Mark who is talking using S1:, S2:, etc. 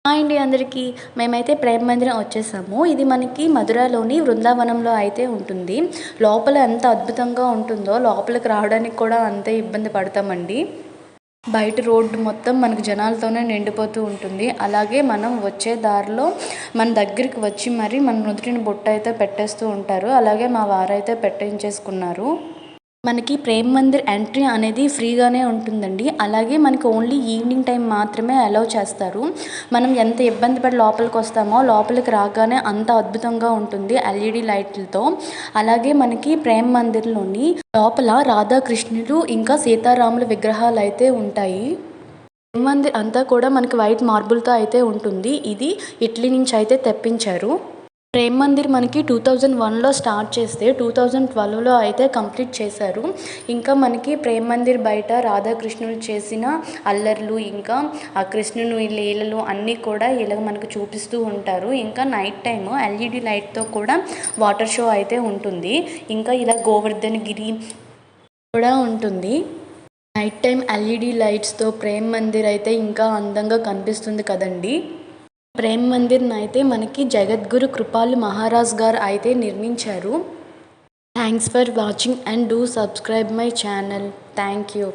S1: Hi అండి అందరికీ. మేమైతే ప్రేమ మందిరం వచ్చేసాము. ఇది మనకి మధురలోని బృందావనంలో అయితే ఉంటుంది. లోపల ఎంత అద్భుతంగా ఉంటుందో లోపలికి రావడానికి కూడా అంతే ఇబ్బంది పడతామండి. బయట రోడ్డు మొత్తం మనకు జనాలతోనే నిండిపోతూ ఉంటుంది. అలాగే మనం వచ్చే దారిలో మన దగ్గరికి వచ్చి మరి మన నుదుటిన బొట్టు అయితే పెట్టేస్తూ ఉంటారు. అలాగే మా వారైతే పెట్టించేసుకున్నారు. మనకి ప్రేమ్ మందిర్ ఎంట్రీ అనేది ఫ్రీగానే ఉంటుందండి. అలాగే మనకి ఓన్లీ ఈవినింగ్ టైం మాత్రమే అలౌ చేస్తారు. మనం ఎంత ఇబ్బంది పడి లోపలికి వస్తామో లోపలికి రాగానే అంత అద్భుతంగా ఉంటుంది ఎల్ఈడి లైట్లతో. అలాగే మనకి ప్రేమ్ మందిర్లోని లోపల రాధాకృష్ణులు ఇంకా సీతారాముల విగ్రహాలు అయితే ఉంటాయి. ప్రేమ్ మందిర్ అంతా కూడా మనకి వైట్ మార్బుల్తో అయితే ఉంటుంది. ఇది ఇటలీ నుంచి అయితే తెప్పించారు. ప్రేమ్ మందిర్ మనకి 2001లో స్టార్ట్ చేస్తే 2012లో అయితే కంప్లీట్ చేశారు. ఇంకా మనకి ప్రేమ్ మందిర్ బయట రాధాకృష్ణులు చేసిన అల్లర్లు ఇంకా ఆ కృష్ణుని లీలలు అన్నీ కూడా ఇలా మనకు చూపిస్తూ ఉంటారు. ఇంకా నైట్ టైము ఎల్ఈడి లైట్తో కూడా వాటర్ షో అయితే ఉంటుంది. ఇంకా ఇలా గోవర్ధన్ గిరి కూడా ఉంటుంది. నైట్ టైం ఎల్ఈడి లైట్స్తో ప్రేమ్ మందిర్ అయితే ఇంకా అందంగా కనిపిస్తుంది కదండి. ప్రేమ్ మందిర్ని అయితే మనకి జగద్గురు కృపాలు మహారాజ్ గారు అయితే నిర్మించారు. Thanks for watching and do subscribe my channel. Thank you.